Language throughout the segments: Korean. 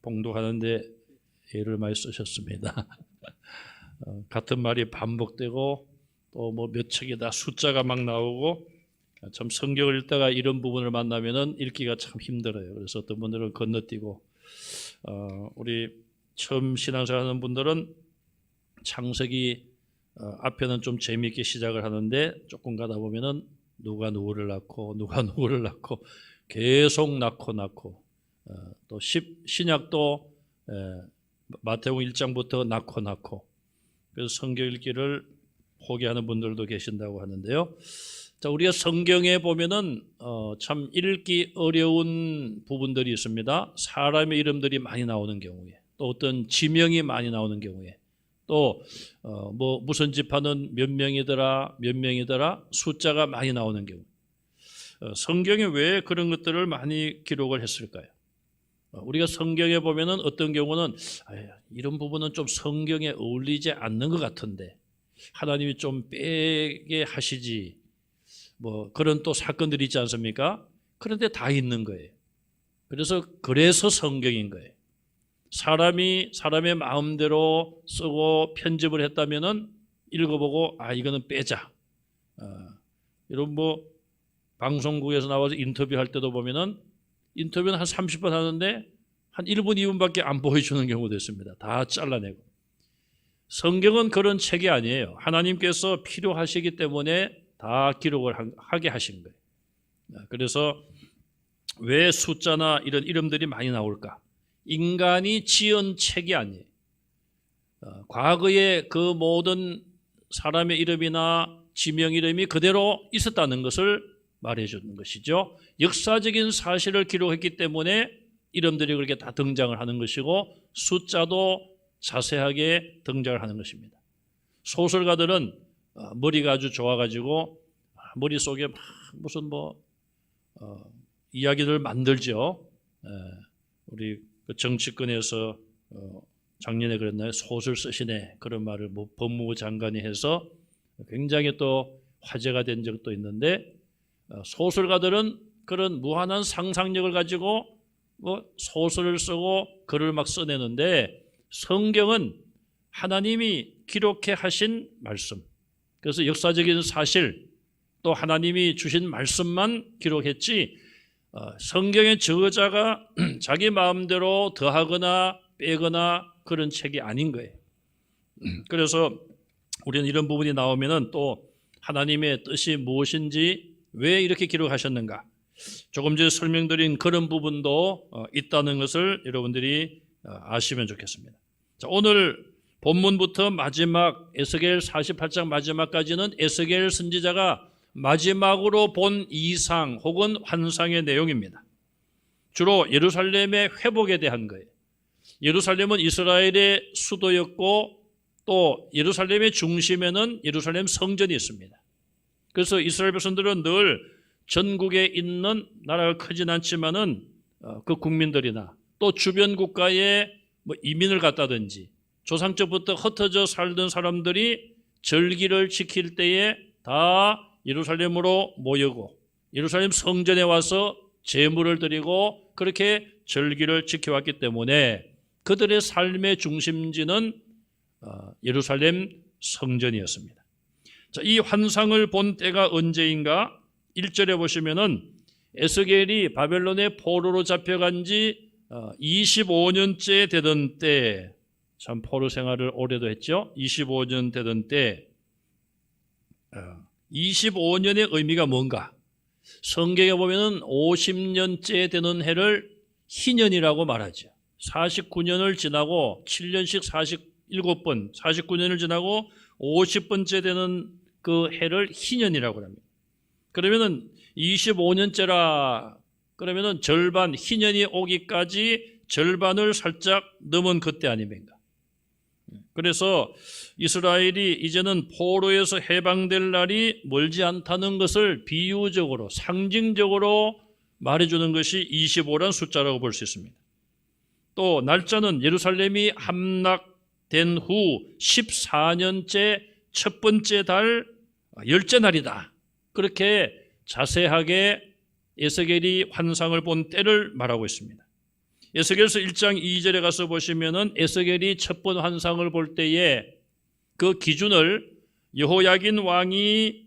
봉독하는데 애를 많이 쓰셨습니다. 같은 말이 반복되고 또 뭐 몇 책에다 숫자가 막 나오고 참 성경을 읽다가 이런 부분을 만나면은 읽기가 참 힘들어요. 그래서 어떤 분들은 건너뛰고 우리 처음 신앙생활 하는 분들은 창세기 앞에는 좀 재미있게 시작을 하는데 조금 가다 보면은 누가 누구를 낳고 누가 누구를 낳고 계속 낳고 또 신약도 마태복음 1장부터 낳고 그래서 성경 읽기를 포기하는 분들도 계신다고 하는데요. 자, 우리가 성경에 보면은 참 읽기 어려운 부분들이 있습니다. 사람의 이름들이 많이 나오는 경우에, 또 어떤 지명이 많이 나오는 경우에, 또 뭐 무슨 집하는 몇 명이더라 숫자가 많이 나오는 경우, 성경에 왜 그런 것들을 많이 기록을 했을까요? 우리가 성경에 보면은 어떤 경우는 이런 부분은 좀 성경에 어울리지 않는 것 같은데 하나님이 좀 빼게 하시지, 뭐 그런 또 사건들이 있지 않습니까? 그런데 다 있는 거예요. 그래서 성경인 거예요. 사람의 마음대로 쓰고 편집을 했다면은 읽어보고 이거는 빼자. 이런 뭐 방송국에서 나와서 인터뷰할 때도 보면은 인터뷰는 한 30분 하는데 한 1분, 2분밖에 안 보여주는 경우도 있습니다. 다 잘라내고. 성경은 그런 책이 아니에요. 하나님께서 필요하시기 때문에 다 기록을 하게 하신 거예요. 그래서 왜 숫자나 이런 이름들이 많이 나올까? 인간이 지은 책이 아니에요. 과거에 그 모든 사람의 이름이나 지명 이름이 그대로 있었다는 것을 말해주는 것이죠. 역사적인 사실을 기록했기 때문에 이름들이 그렇게 다 등장을 하는 것이고 숫자도 자세하게 등장을 하는 것입니다. 소설가들은 머리가 아주 좋아가지고 머릿속에 무슨 이야기를 만들죠. 우리 정치권에서 작년에 그랬나요? 소설 쓰시네, 그런 말을 법무부 장관이 해서 굉장히 또 화제가 된 적도 있는데, 소설가들은 그런 무한한 상상력을 가지고 소설을 쓰고 글을 막 써내는데, 성경은 하나님이 기록해 하신 말씀, 그래서 역사적인 사실, 또 하나님이 주신 말씀만 기록했지 성경의 저자가 자기 마음대로 더하거나 빼거나 그런 책이 아닌 거예요. 그래서 우리는 이런 부분이 나오면은 또 하나님의 뜻이 무엇인지, 왜 이렇게 기록하셨는가, 조금 전에 설명드린 그런 부분도 있다는 것을 여러분들이 아시면 좋겠습니다. 자, 오늘 본문부터 마지막 에스겔 48장 마지막까지는 에스겔 선지자가 마지막으로 본 이상 혹은 환상의 내용입니다. 주로 예루살렘의 회복에 대한 거예요. 예루살렘은 이스라엘의 수도였고 또 예루살렘의 중심에는 예루살렘 성전이 있습니다. 그래서 이스라엘 백성들은 늘 전국에 있는, 나라가 크진 않지만은 그 국민들이나 또 주변 국가에 이민을 갔다든지 조상적부터 흩어져 살던 사람들이 절기를 지킬 때에 다 예루살렘으로 모이고 예루살렘 성전에 와서 제물을 드리고 그렇게 절기를 지켜왔기 때문에 그들의 삶의 중심지는 예루살렘 성전이었습니다. 자, 이 환상을 본 때가 언제인가? 1절에 보시면은 에스겔이 바벨론의 포로로 잡혀간 지 25년째 되던 때, 참 포로 생활을 오래도 했죠. 25년 되던 때, 25년의 의미가 뭔가? 성경에 보면은 50년째 되는 해를 희년이라고 말하죠. 49년을 지나고 7년씩 47번, 49년을 지나고 50번째 되는 그 해를 희년이라고 합니다. 그러면은 25년째라 그러면은 절반, 희년이 오기까지 절반을 살짝 넘은 그때 아닙니까? 그래서 이스라엘이 이제는 포로에서 해방될 날이 멀지 않다는 것을 비유적으로, 상징적으로 말해주는 것이 25란 숫자라고 볼 수 있습니다. 또 날짜는 예루살렘이 함락된 후 14년째 첫 번째 달 열째 날이다. 그렇게 자세하게 에스겔이 환상을 본 때를 말하고 있습니다. 에스겔서 1장 2절에 가서 보시면은 에스겔이 첫 번 환상을 볼 때에 그 기준을 여호야긴 왕이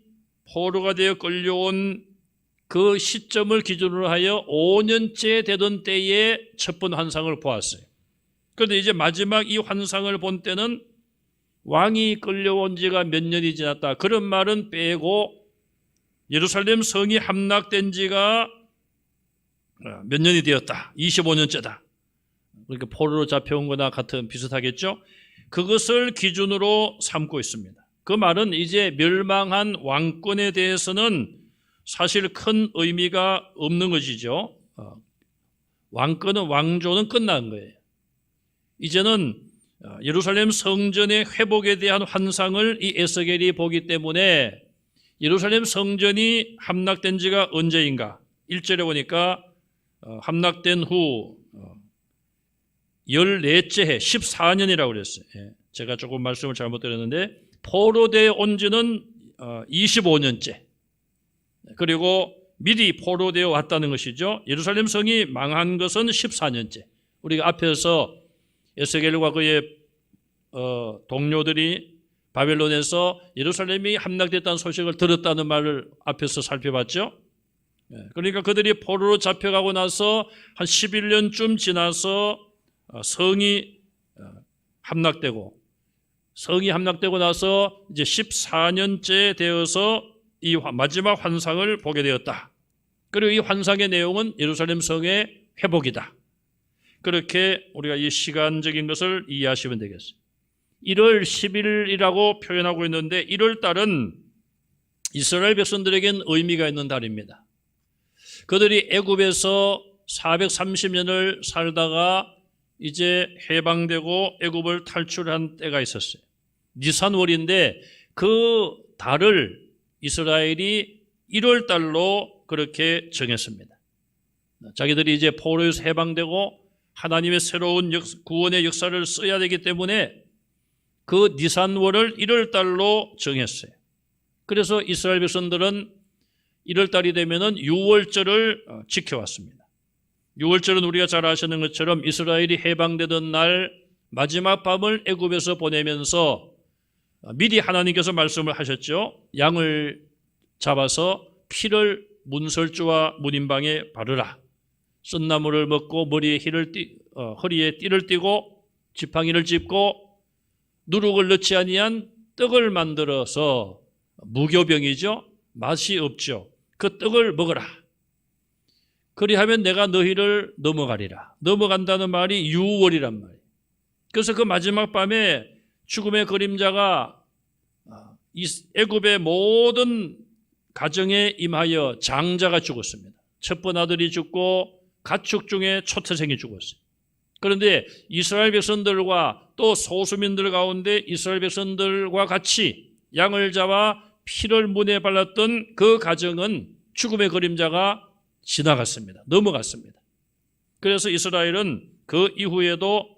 포로가 되어 끌려온 그 시점을 기준으로 하여 5년째 되던 때에 첫 번 환상을 보았어요. 그런데 이제 마지막 이 환상을 본 때는 왕이 끌려온 지가 몇 년이 지났다. 그런 말은 빼고 예루살렘 성이 함락된 지가 몇 년이 되었다. 25년째다. 그러니까 포로로 잡혀온 거나 같은 비슷하겠죠. 그것을 기준으로 삼고 있습니다. 그 말은 이제 멸망한 왕권에 대해서는 사실 큰 의미가 없는 것이죠. 왕권은, 왕조는 끝난 거예요. 이제는 예루살렘 성전의 회복에 대한 환상을 이 에스겔이 보기 때문에 예루살렘 성전이 함락된 지가 언제인가? 1절에 보니까 함락된 후 14째 해 14년이라고 그랬어요. 제가 조금 말씀을 잘못드렸는데 포로되어 온 지는 25년째. 그리고 미리 포로되어 왔다는 것이죠. 예루살렘 성이 망한 것은 14년째. 우리가 앞에서 에스겔과 그의 동료들이 바벨론에서 예루살렘이 함락됐다는 소식을 들었다는 말을 앞에서 살펴봤죠. 그러니까 그들이 포로로 잡혀가고 나서 한 11년쯤 지나서 성이 함락되고 나서 이제 14년째 되어서 이 마지막 환상을 보게 되었다. 그리고 이 환상의 내용은 예루살렘 성의 회복이다. 그렇게 우리가 이 시간적인 것을 이해하시면 되겠어요. 1월 10일이라고 표현하고 있는데 1월 달은 이스라엘 백성들에겐 의미가 있는 달입니다. 그들이 애굽에서 430년을 살다가 이제 해방되고 애굽을 탈출한 때가 있었어요. 니산월인데 그 달을 이스라엘이 1월 달로 그렇게 정했습니다. 자기들이 이제 포로에서 해방되고 하나님의 새로운 구원의 역사를 써야 되기 때문에 그 니산월을 1월 달로 정했어요. 그래서 이스라엘 백성들은 1월 달이 되면은 유월절을 지켜왔습니다. 유월절은 우리가 잘 아시는 것처럼 이스라엘이 해방되던 날 마지막 밤을 애굽에서 보내면서 미리 하나님께서 말씀을 하셨죠. 양을 잡아서 피를 문설주와 문인방에 바르라. 쓴나물을 먹고 머리에 허리에 띠를 띠고 지팡이를 짚고 누룩을 넣지 아니한 떡을 만들어서 무교병이죠. 맛이 없죠. 그 떡을 먹어라. 그리하면 내가 너희를 넘어가리라. 넘어간다는 말이 유월이란 말이에요. 그래서 그 마지막 밤에 죽음의 그림자가 애굽의 모든 가정에 임하여 장자가 죽었습니다. 첫번 아들이 죽고 가축 중에 초태생이 죽었어요. 그런데 이스라엘 백성들과 또 소수민들 가운데 이스라엘 백성들과 같이 양을 잡아 피를 문에 발랐던 그 가정은 죽음의 그림자가 지나갔습니다. 넘어갔습니다. 그래서 이스라엘은 그 이후에도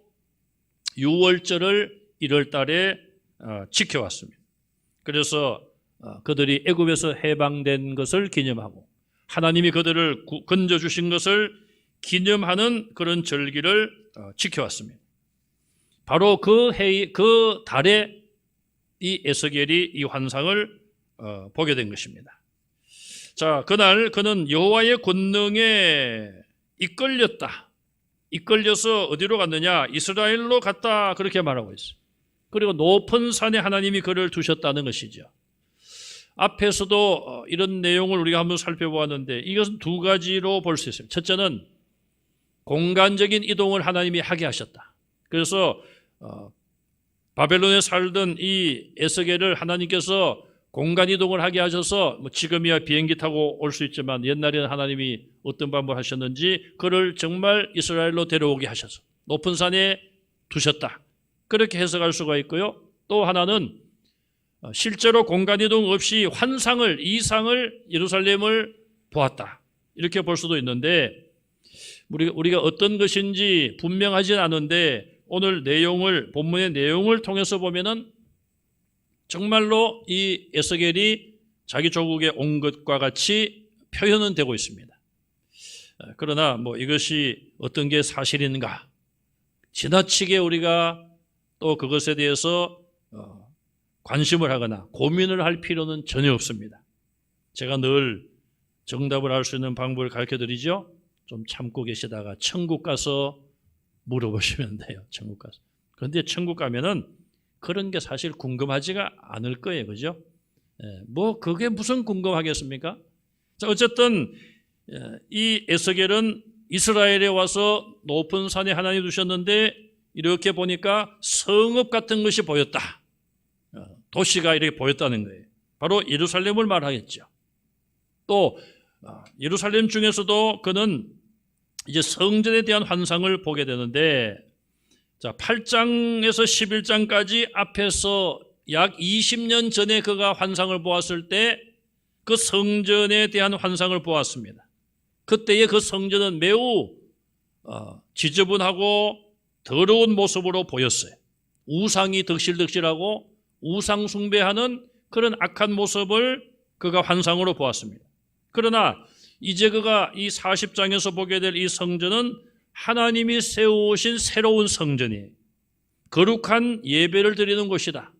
유월절을 1월 달에 지켜왔습니다. 그래서 그들이 애굽에서 해방된 것을 기념하고 하나님이 그들을 건져주신 것을 기념하는 그런 절기를 지켜왔습니다. 바로 그 달에 이 에스겔이 이 환상을 보게 된 것입니다. 자, 그날 그는 여호와의 권능에 이끌렸다. 이끌려서 어디로 갔느냐? 이스라엘로 갔다. 그렇게 말하고 있어요. 그리고 높은 산에 하나님이 그를 두셨다는 것이죠. 앞에서도 이런 내용을 우리가 한번 살펴보았는데 이것은 두 가지로 볼 수 있어요. 첫째는 공간적인 이동을 하나님이 하게 하셨다. 그래서 바벨론에 살던 이 에스겔을 하나님께서 공간 이동을 하게 하셔서 지금이야 비행기 타고 올 수 있지만 옛날에는 하나님이 어떤 방법을 하셨는지 그를 정말 이스라엘로 데려오게 하셔서 높은 산에 두셨다. 그렇게 해석할 수가 있고요. 또 하나는 실제로 공간 이동 없이 환상을, 이상을 예루살렘을 보았다. 이렇게 볼 수도 있는데 우리가 어떤 것인지 분명하진 않은데 오늘 내용을, 본문의 내용을 통해서 보면은 정말로 이 에스겔이 자기 조국에 온 것과 같이 표현은 되고 있습니다. 그러나 뭐 이것이 어떤 게 사실인가? 지나치게 우리가 또 그것에 대해서 관심을 하거나 고민을 할 필요는 전혀 없습니다. 제가 늘 정답을 알 수 있는 방법을 가르쳐드리죠. 좀 참고 계시다가 천국 가서 물어보시면 돼요. 천국 가서. 그런데 천국 가면은 그런 게 사실 궁금하지가 않을 거예요. 그죠? 뭐 그게 무슨 궁금하겠습니까? 자, 어쨌든 이 에스겔은 이스라엘에 와서 높은 산에 하나님 두셨는데 이렇게 보니까 성읍 같은 것이 보였다. 도시가 이렇게 보였다는 거예요. 바로 예루살렘을 말하겠죠. 또 예루살렘 중에서도 그는 이제 성전에 대한 환상을 보게 되는데, 자, 8장에서 11장까지 앞에서 약 20년 전에 그가 환상을 보았을 때 그 성전에 대한 환상을 보았습니다. 그때의 그 성전은 매우 지저분하고 더러운 모습으로 보였어요. 우상이 덕실덕실하고 우상 숭배하는 그런 악한 모습을 그가 환상으로 보았습니다. 그러나 이제 그가 이 40장에서 보게 될 이 성전은 하나님이 세우신 새로운 성전이에요. 거룩한 예배를 드리는 곳이다.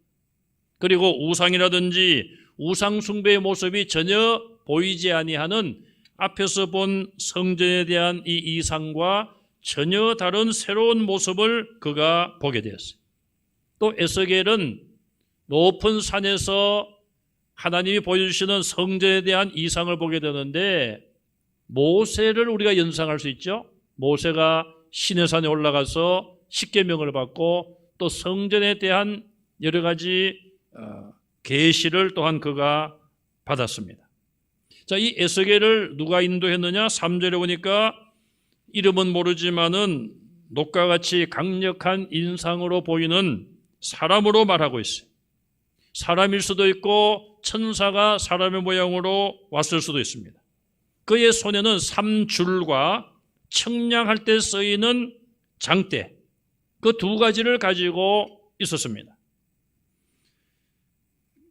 그리고 우상이라든지 우상 숭배의 모습이 전혀 보이지 아니하는 앞에서 본 성전에 대한 이 이상과 전혀 다른 새로운 모습을 그가 보게 되었어요. 또 에스겔은 높은 산에서 하나님이 보여주시는 성전에 대한 이상을 보게 되는데, 모세를 우리가 연상할 수 있죠. 모세가 시내산에 올라가서 십계명을 받고 또 성전에 대한 여러 가지 계시를 또한 그가 받았습니다. 자, 이 에스겔을 누가 인도했느냐? 3절에 보니까 이름은 모르지만은 녹과 같이 강력한 인상으로 보이는 사람으로 말하고 있어요. 사람일 수도 있고 천사가 사람의 모양으로 왔을 수도 있습니다. 그의 손에는 3줄과 청량할 때 쓰이는 장대, 그 두 가지를 가지고 있었습니다.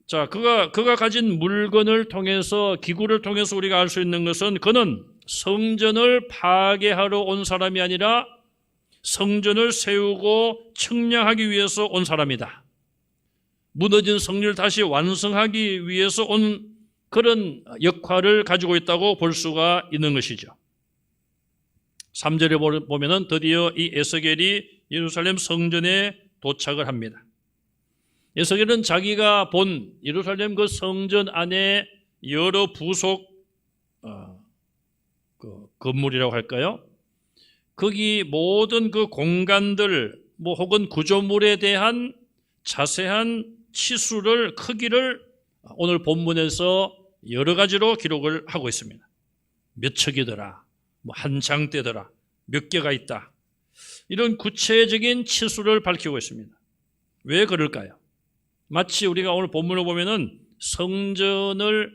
자, 그가 가진 물건을 통해서, 기구를 통해서 우리가 알 수 있는 것은 그는 성전을 파괴하러 온 사람이 아니라 성전을 세우고 청량하기 위해서 온 사람이다. 무너진 성전을 다시 완성하기 위해서 온 그런 역할을 가지고 있다고 볼 수가 있는 것이죠. 3절에 보면은 드디어 이 에스겔이 예루살렘 성전에 도착을 합니다. 에스겔은 자기가 본 예루살렘 그 성전 안에 여러 부속 건물이라고 할까요? 거기 모든 그 공간들 혹은 구조물에 대한 자세한 치수를, 크기를 오늘 본문에서 여러 가지로 기록을 하고 있습니다. 몇 척이더라, 한 장대더라, 몇 개가 있다, 이런 구체적인 치수를 밝히고 있습니다. 왜 그럴까요? 마치 우리가 오늘 본문을 보면은 성전을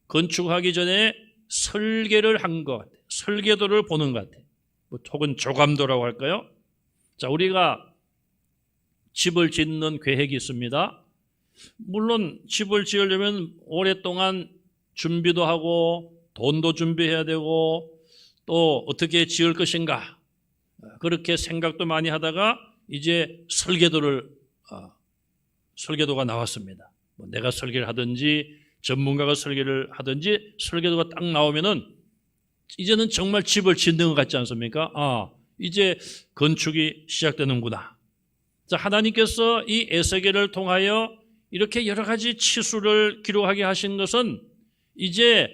건축하기 전에 설계를 한 것 같아요. 설계도를 보는 것 같아요. 혹은 조감도라고 할까요? 자, 우리가 집을 짓는 계획이 있습니다. 물론 집을 지으려면 오랫동안 준비도 하고 돈도 준비해야 되고 또 어떻게 지을 것인가, 그렇게 생각도 많이 하다가 이제 설계도가 나왔습니다. 내가 설계를 하든지 전문가가 설계를 하든지 설계도가 딱 나오면은 이제는 정말 집을 짓는 것 같지 않습니까? 이제 건축이 시작되는구나. 자, 하나님께서 이 에스겔을 통하여 이렇게 여러 가지 치수를 기록하게 하신 것은 이제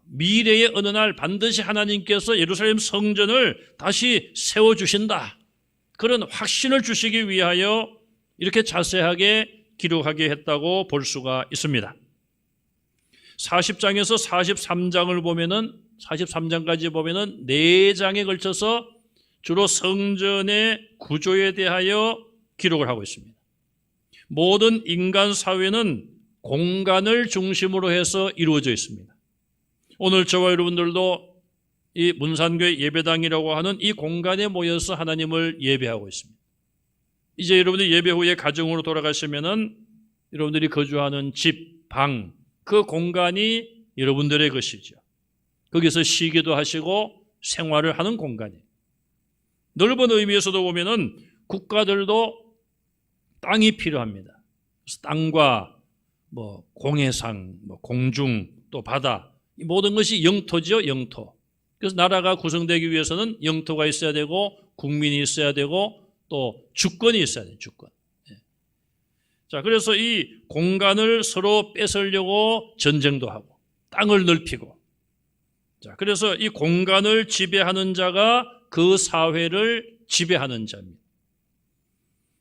미래의 어느 날 반드시 하나님께서 예루살렘 성전을 다시 세워주신다, 그런 확신을 주시기 위하여 이렇게 자세하게 기록하게 했다고 볼 수가 있습니다. 40장에서 43장을 보면은, 43장까지 보면은 4장에 걸쳐서 주로 성전의 구조에 대하여 기록을 하고 있습니다. 모든 인간 사회는 공간을 중심으로 해서 이루어져 있습니다. 오늘 저와 여러분들도 이 문산교회 예배당이라고 하는 이 공간에 모여서 하나님을 예배하고 있습니다. 이제 여러분들이 예배 후에 가정으로 돌아가시면은 여러분들이 거주하는 집, 방, 그 공간이 여러분들의 것이죠. 거기서 쉬기도 하시고 생활을 하는 공간이에요. 넓은 의미에서도 보면은 국가들도 땅이 필요합니다. 그래서 땅과 뭐 공해상, 뭐 공중, 또 바다, 이 모든 것이 영토죠, 영토. 그래서 나라가 구성되기 위해서는 영토가 있어야 되고 국민이 있어야 되고 또 주권이 있어야 돼요, 주권. 자, 그래서 이 공간을 서로 뺏으려고 전쟁도 하고 땅을 넓히고, 자, 그래서 이 공간을 지배하는 자가 그 사회를 지배하는 자입니다.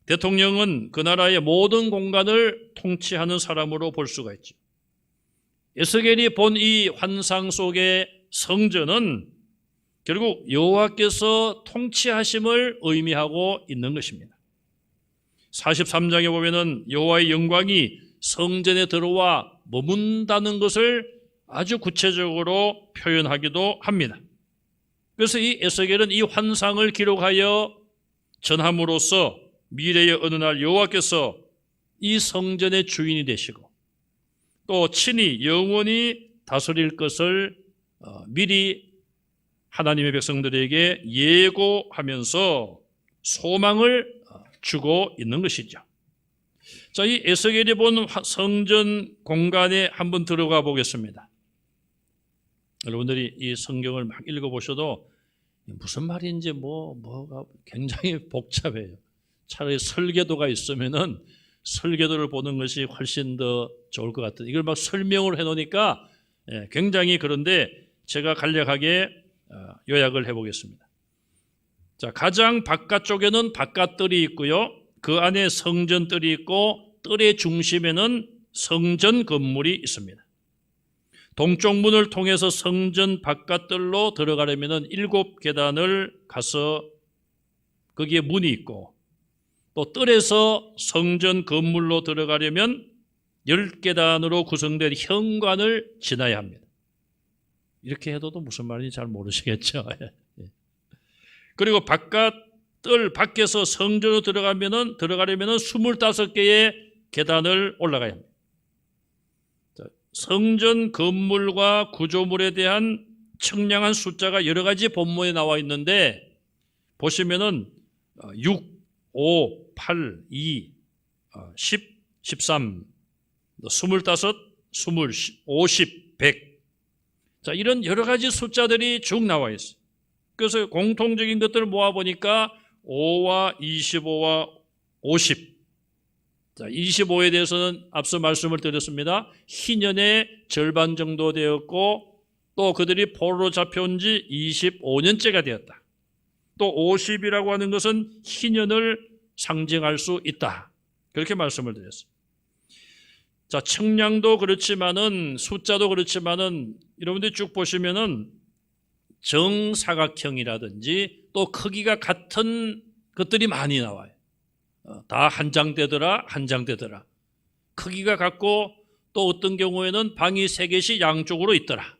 대통령은 그 나라의 모든 공간을 통치하는 사람으로 볼 수가 있죠. 에스겔이 본 이 환상 속의 성전은 결국 여호와께서 통치하심을 의미하고 있는 것입니다. 43장에 보면은 여호와의 영광이 성전에 들어와 머문다는 것을 아주 구체적으로 표현하기도 합니다. 그래서 이 에스겔은 이 환상을 기록하여 전함으로써 미래의 어느 날 여호와께서 이 성전의 주인이 되시고 또 친히 영원히 다스릴 것을 미리 하나님의 백성들에게 예고하면서 소망을 주고 있는 것이죠. 자, 이 에스겔이 본 성전 공간에 한번 들어가 보겠습니다. 여러분들이 이 성경을 막 읽어보셔도 무슨 말인지 뭐가 굉장히 복잡해요. 차라리 설계도가 있으면은 설계도를 보는 것이 훨씬 더 좋을 것 같아요. 이걸 막 설명을 해놓으니까 굉장히, 그런데 제가 간략하게 요약을 해보겠습니다. 자, 가장 바깥쪽에는 바깥뜰이 있고요. 그 안에 성전뜰이 있고 뜰의 중심에는 성전 건물이 있습니다. 동쪽 문을 통해서 성전 바깥뜰로 들어가려면 7계단을 가서 거기에 문이 있고 또 뜰에서 성전 건물로 들어가려면 10계단으로 구성된 현관을 지나야 합니다. 이렇게 해도 무슨 말인지 잘 모르시겠죠. 그리고 뜰 밖에서 성전으로 들어가려면 25개의 계단을 올라가야 합니다. 성전 건물과 구조물에 대한 청량한 숫자가 여러 가지 본문에 나와 있는데 보시면은 6, 5, 8, 2, 10, 13, 25, 20, 50, 100. 자, 이런 여러 가지 숫자들이 쭉 나와 있어요. 그래서 공통적인 것들을 모아보니까 5와 25와 50. 자, 25에 대해서는 앞서 말씀을 드렸습니다. 희년의 절반 정도 되었고 또 그들이 포로로 잡혀온 지 25년째가 되었다. 또 50이라고 하는 것은 희년을 상징할 수 있다. 그렇게 말씀을 드렸어요. 자, 청량도 그렇지만은 숫자도 그렇지만은 여러분들이 쭉 보시면은 정사각형이라든지 또 크기가 같은 것들이 많이 나와요. 다 한 장 되더라. 크기가 같고 또 어떤 경우에는 방이 3개씩 양쪽으로 있더라.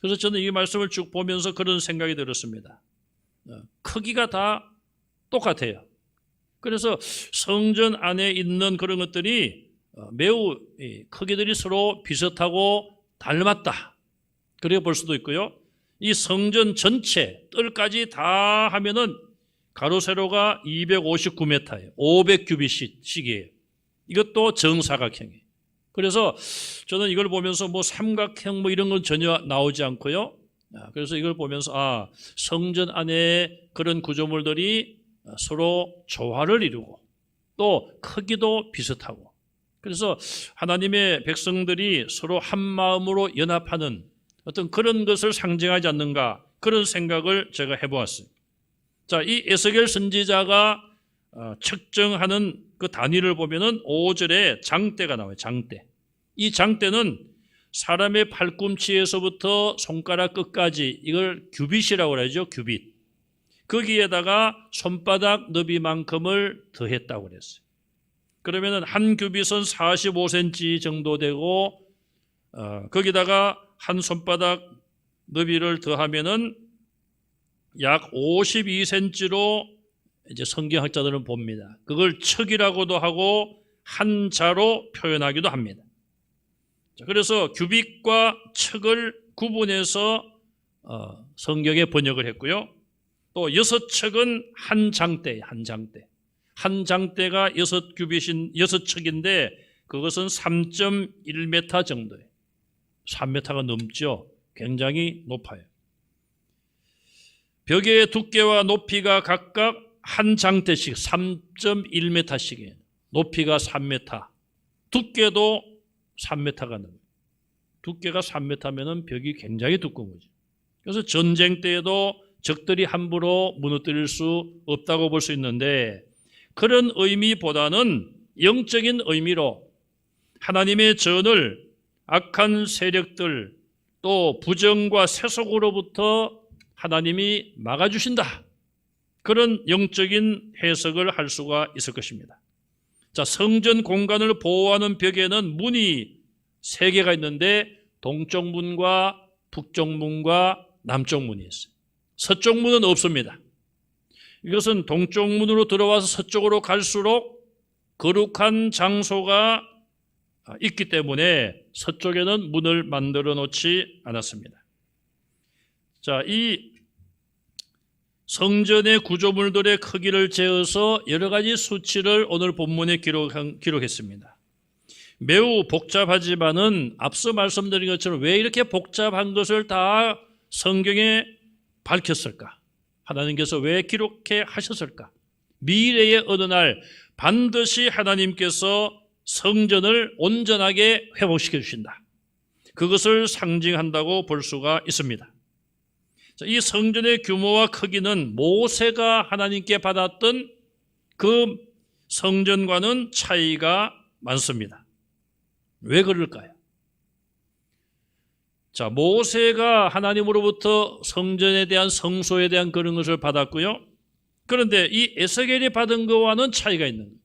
그래서 저는 이 말씀을 쭉 보면서 그런 생각이 들었습니다. 크기가 다 똑같아요. 그래서 성전 안에 있는 그런 것들이 매우 크기들이 서로 비슷하고 닮았다. 그렇게 볼 수도 있고요. 이 성전 전체 뜰까지 다 하면은 가로 세로가 259m예요. 500규빗씩이에요. 이것도 정사각형이에요. 그래서 저는 이걸 보면서 삼각형 이런 건 전혀 나오지 않고요. 그래서 이걸 보면서 성전 안에 그런 구조물들이 서로 조화를 이루고 또 크기도 비슷하고 그래서 하나님의 백성들이 서로 한 마음으로 연합하는 어떤 그런 것을 상징하지 않는가, 그런 생각을 제가 해보았어요. 자, 이 에스겔 선지자가 측정하는 그 단위를 보면은 5절에 장대가 나와요. 장대. 이 장대는 사람의 팔꿈치에서부터 손가락 끝까지 이걸 규빗이라고 하죠. 규빗. 거기에다가 손바닥 너비만큼을 더했다고 그랬어요. 그러면은 한 규빗은 45cm 정도 되고 거기다가 한 손바닥 너비를 더하면은 약 52cm로 이제 성경학자들은 봅니다. 그걸 척이라고도 하고 한자로 표현하기도 합니다. 그래서 규빗과 척을 구분해서 성경에 번역을 했고요. 또 6척은 한 장대, 한 장대. 한 장대가 6규빗인 6척인데 그것은 3.1m 정도예요. 3m가 넘죠. 굉장히 높아요. 벽의 두께와 높이가 각각 한 장대씩 3.1m씩이에요. 높이가 3m, 두께도 3m가 넘어요. 두께가 3m면 벽이 굉장히 두꺼운 거죠. 그래서 전쟁 때에도 적들이 함부로 무너뜨릴 수 없다고 볼 수 있는데 그런 의미보다는 영적인 의미로 하나님의 전을 악한 세력들 또 부정과 세속으로부터 하나님이 막아주신다. 그런 영적인 해석을 할 수가 있을 것입니다. 자, 성전 공간을 보호하는 벽에는 문이 3개가 있는데 동쪽 문과 북쪽 문과 남쪽 문이 있어요. 서쪽 문은 없습니다. 이것은 동쪽 문으로 들어와서 서쪽으로 갈수록 거룩한 장소가 있기 때문에 서쪽에는 문을 만들어 놓지 않았습니다. 자, 이 성전의 구조물들의 크기를 재어서 여러 가지 수치를 오늘 본문에 기록했습니다. 매우 복잡하지만은 앞서 말씀드린 것처럼 왜 이렇게 복잡한 것을 다 성경에 밝혔을까? 하나님께서 왜 기록해 하셨을까? 미래의 어느 날 반드시 하나님께서 성전을 온전하게 회복시켜 주신다. 그것을 상징한다고 볼 수가 있습니다. 이 성전의 규모와 크기는 모세가 하나님께 받았던 그 성전과는 차이가 많습니다. 왜 그럴까요? 자, 모세가 하나님으로부터 성전에 대한 성소에 대한 그런 것을 받았고요. 그런데 이 에스겔이 받은 것과는 차이가 있는 거예요.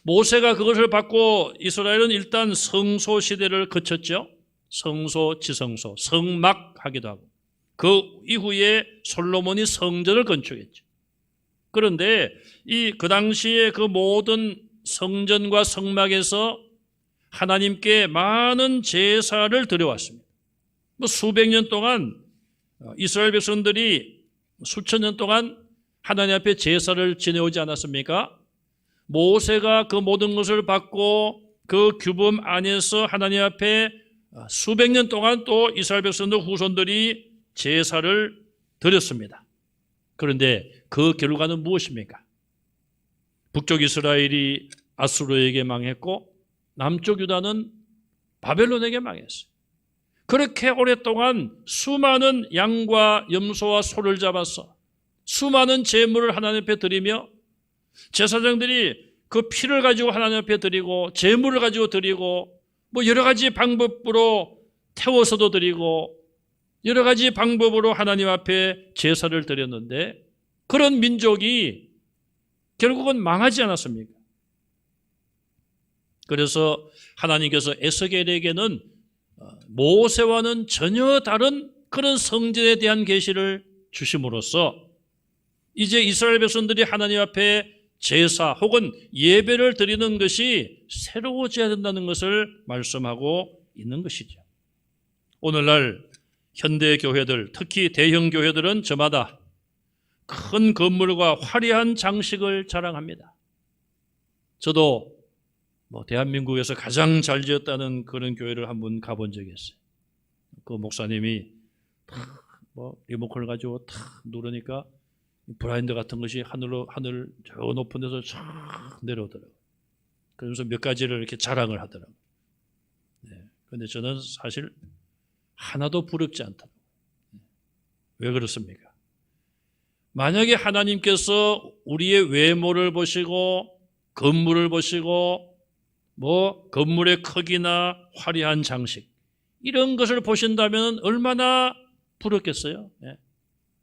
모세가 그것을 받고 이스라엘은 일단 성소 시대를 거쳤죠. 성소, 지성소, 성막하기도 하고 그 이후에 솔로몬이 성전을 건축했죠. 그런데 그 당시에 그 모든 성전과 성막에서 하나님께 많은 제사를 드려왔습니다. 수백 년 동안 이스라엘 백성들이 수천 년 동안 하나님 앞에 제사를 지내오지 않았습니까? 모세가 그 모든 것을 받고 그 규범 안에서 하나님 앞에 수백 년 동안 또 이스라엘 백성들 후손들이 제사를 드렸습니다. 그런데 그 결과는 무엇입니까? 북쪽 이스라엘이 아수르에게 망했고 남쪽 유다는 바벨론에게 망했어요. 그렇게 오랫동안 수많은 양과 염소와 소를 잡아서 수많은 제물을 하나님 앞에 드리며 제사장들이 그 피를 가지고 하나님 앞에 드리고 제물을 가지고 드리고 뭐 여러 가지 방법으로 태워서도 드리고 여러 가지 방법으로 하나님 앞에 제사를 드렸는데 그런 민족이 결국은 망하지 않았습니까? 그래서 하나님께서 에스겔에게는 모세와는 전혀 다른 그런 성전에 대한 계시를 주심으로써 이제 이스라엘 백성들이 하나님 앞에 제사 혹은 예배를 드리는 것이 새로워져야 된다는 것을 말씀하고 있는 것이죠. 오늘날 현대 교회들, 특히 대형 교회들은 저마다 큰 건물과 화려한 장식을 자랑합니다. 저도 대한민국에서 가장 잘 지었다는 그런 교회를 한번 가본 적이 있어요. 그 목사님이 리모컨을 가지고 탁 누르니까 브라인드 같은 것이 하늘 저 높은 데서 쫙 내려오더라고요. 그러면서 몇 가지를 이렇게 자랑을 하더라고요. 그런데 저는 사실 하나도 부럽지 않더라고요. 왜 그렇습니까? 만약에 하나님께서 우리의 외모를 보시고 건물을 보시고 건물의 크기나 화려한 장식 이런 것을 보신다면 얼마나 부럽겠어요?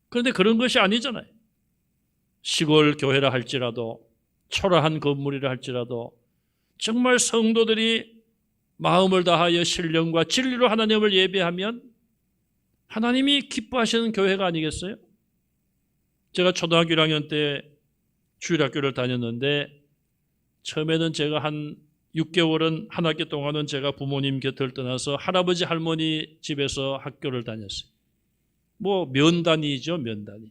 그런데 그런 것이 아니잖아요. 시골 교회라 할지라도 초라한 건물이라 할지라도 정말 성도들이 마음을 다하여 신령과 진리로 하나님을 예배하면 하나님이 기뻐하시는 교회가 아니겠어요? 제가 초등학교 1학년 때 주일학교를 다녔는데 처음에는 제가 한 6개월은 한 학기 동안은 제가 부모님 곁을 떠나서 할아버지 할머니 집에서 학교를 다녔어요. 뭐 면단위죠, 면단위.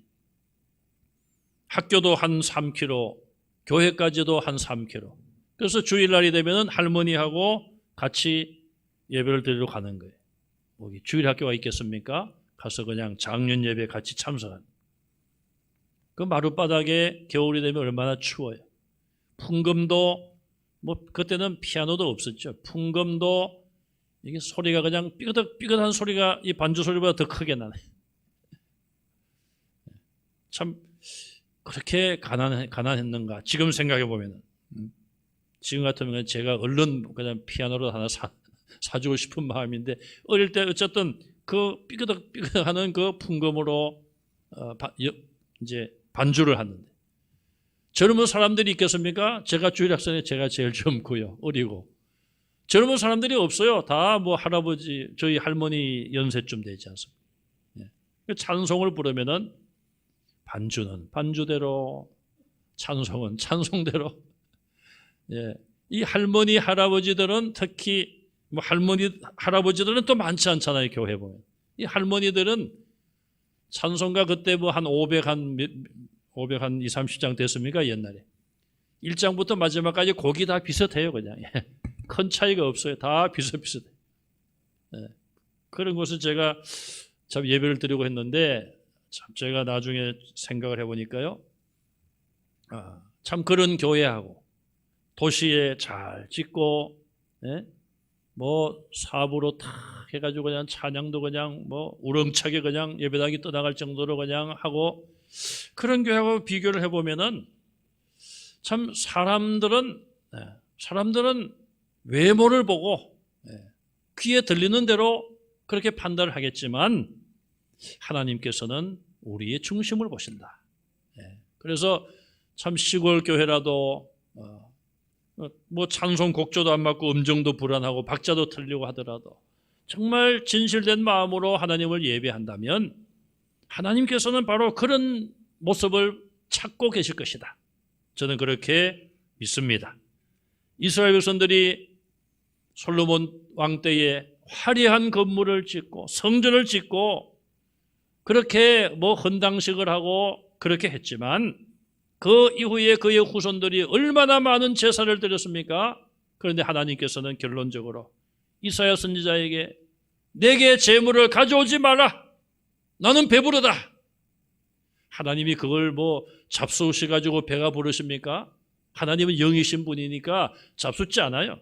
학교도 한 3km, 교회까지도 한 3km. 그래서 주일날이 되면은 할머니하고 같이 예배를 드리러 가는 거예요. 여기 주일 학교가 있겠습니까? 가서 그냥 장년 예배 같이 참석하는. 그 마룻바닥에 겨울이 되면 얼마나 추워요. 풍금도 뭐 그때는 피아노도 없었죠. 풍금도 이게 소리가 그냥 삐그덕삐그덕한 소리가 이 반주 소리보다 더 크게 나네. 참 그렇게 가난했는가? 지금 생각해 보면은 지금 같으면 제가 얼른 그냥 피아노를 하나 사주고 싶은 마음인데 어릴 때 어쨌든 그 삐그덕삐그덕하는 그 풍금으로 이제 반주를 하는데 젊은 사람들이 있겠습니까? 제가 주일학생에 제가 제일 젊고요, 어리고 젊은 사람들이 없어요. 다 뭐 할아버지, 저희 할머니 연세쯤 되지 않습니까? 예. 찬송을 부르면은 반주는 반주대로, 찬송은 찬송대로. 예. 이 할머니, 할아버지들은 특히 뭐 할머니, 할아버지들은 또 많지 않잖아요, 교회 보면. 이 할머니들은 찬송가 그때 뭐 한 500 한 2, 30장 됐습니까? 옛날에. 1장부터 마지막까지 곡이 다 비슷해요, 그냥. 큰 차이가 없어요. 다 비슷비슷해. 예. 그런 것을 제가 참 예배를 드리고 했는데 참 제가 나중에 생각을 해보니까요. 참 그런 교회하고 도시에 잘 짓고, 예? 뭐 사부로 탁 해가지고 그냥 찬양도 그냥 뭐 우렁차게 그냥 예배당이 떠나갈 정도로 그냥 하고 그런 교회하고 비교를 해보면은 참 사람들은 외모를 보고 귀에 들리는 대로 그렇게 판단을 하겠지만 하나님께서는 우리의 중심을 보신다. 그래서 참 시골 교회라도 뭐 찬송 곡조도 안 맞고 음정도 불안하고 박자도 틀리고 하더라도 정말 진실된 마음으로 하나님을 예배한다면 하나님께서는 바로 그런 모습을 찾고 계실 것이다. 저는 그렇게 믿습니다. 이스라엘 백성들이 솔로몬 왕 때에 화려한 건물을 짓고 성전을 짓고 그렇게 뭐 헌당식을 하고 그렇게 했지만 그 이후에 그의 후손들이 얼마나 많은 제사를 드렸습니까? 그런데 하나님께서는 결론적으로 이사야 선지자에게 내게 제물을 가져오지 마라. 나는 배부르다. 하나님이 그걸 뭐 잡수시 가지고 배가 부르십니까? 하나님은 영이신 분이니까 잡숫지 않아요.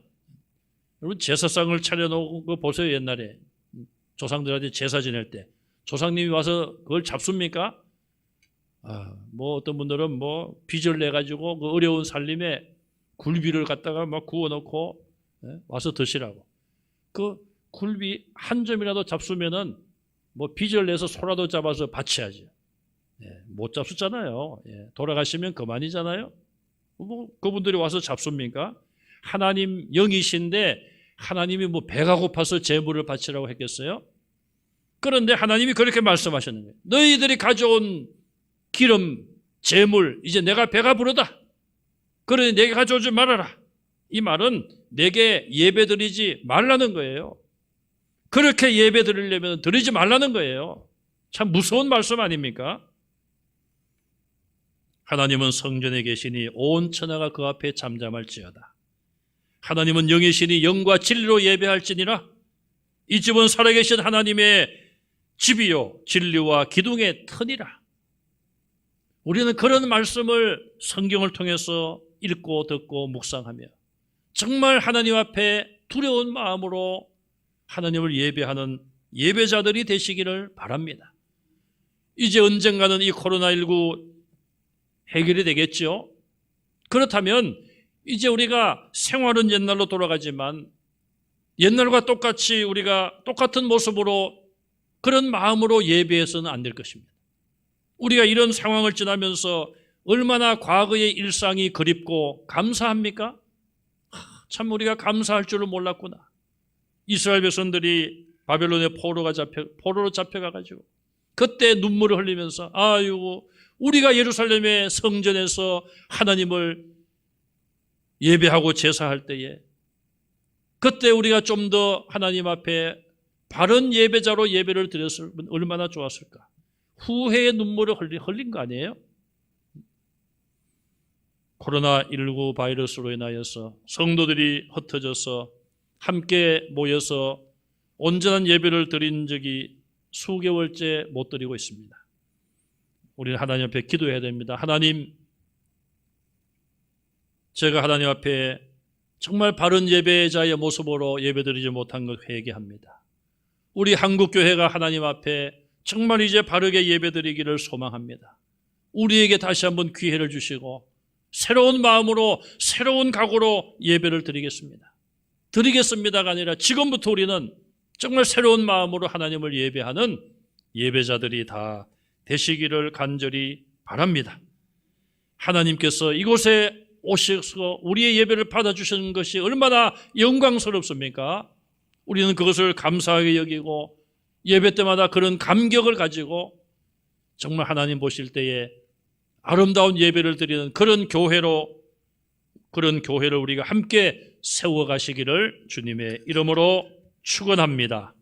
여러분 제사상을 차려놓은 거 보세요. 옛날에 조상들한테 제사 지낼 때 조상님이 와서 그걸 잡습니까? 뭐 어떤 분들은 뭐 빚을 내 가지고 그 어려운 살림에 굴비를 갖다가 막 구워놓고 와서 드시라고. 그 굴비 한 점이라도 잡수면은 뭐 빚을 내서 소라도 잡아서 바쳐야죠. 못 잡수잖아요. 돌아가시면 그만이잖아요. 뭐 그분들이 와서 잡습니까? 하나님 영이신데 하나님이 뭐 배가 고파서 제물을 바치라고 했겠어요? 그런데 하나님이 그렇게 말씀하셨는 거예요. 너희들이 가져온 기름, 제물, 이제 내가 배가 부르다. 그러니 내게 가져오지 말아라. 이 말은 내게 예배드리지 말라는 거예요. 그렇게 예배드리려면 드리지 말라는 거예요. 참 무서운 말씀 아닙니까? 하나님은 성전에 계시니 온 천하가 그 앞에 잠잠할지어다. 하나님은 영이시니 영과 진리로 예배할지니라. 이 집은 살아계신 하나님의 집이요 진리와 기둥의 터니라. 우리는 그런 말씀을 성경을 통해서 읽고 듣고 묵상하며 정말 하나님 앞에 두려운 마음으로 하나님을 예배하는 예배자들이 되시기를 바랍니다. 이제 언젠가는 이 코로나19 해결이 되겠죠. 그렇다면 이제 우리가 생활은 옛날로 돌아가지만 옛날과 똑같이 우리가 똑같은 모습으로 그런 마음으로 예배해서는 안 될 것입니다. 우리가 이런 상황을 지나면서 얼마나 과거의 일상이 그립고 감사합니까? 참 우리가 감사할 줄을 몰랐구나. 이스라엘 백성들이 바벨론의 포로로 잡혀가가지고 그때 눈물을 흘리면서 아이고 우리가 예루살렘의 성전에서 하나님을 예배하고 제사할 때에 그때 우리가 좀 더 하나님 앞에 바른 예배자로 예배를 드렸으면 얼마나 좋았을까. 후회의 눈물을 흘린 거 아니에요? 코로나19 바이러스로 인하여서 성도들이 흩어져서 함께 모여서 온전한 예배를 드린 적이 수개월째 못 드리고 있습니다. 우리는 하나님 앞에 기도해야 됩니다. 하나님, 제가 하나님 앞에 정말 바른 예배자의 모습으로 예배드리지 못한 것 회개합니다. 우리 한국교회가 하나님 앞에 정말 이제 바르게 예배드리기를 소망합니다. 우리에게 다시 한번 기회를 주시고 새로운 마음으로 새로운 각오로 예배를 드리겠습니다가 아니라 지금부터 우리는 정말 새로운 마음으로 하나님을 예배하는 예배자들이 다 되시기를 간절히 바랍니다. 하나님께서 이곳에 오셔서 우리의 예배를 받아주시는 것이 얼마나 영광스럽습니까? 우리는 그것을 감사하게 여기고 예배 때마다 그런 감격을 가지고 정말 하나님 보실 때에 아름다운 예배를 드리는 그런 교회를 우리가 함께 세워가시기를 주님의 이름으로 축원합니다.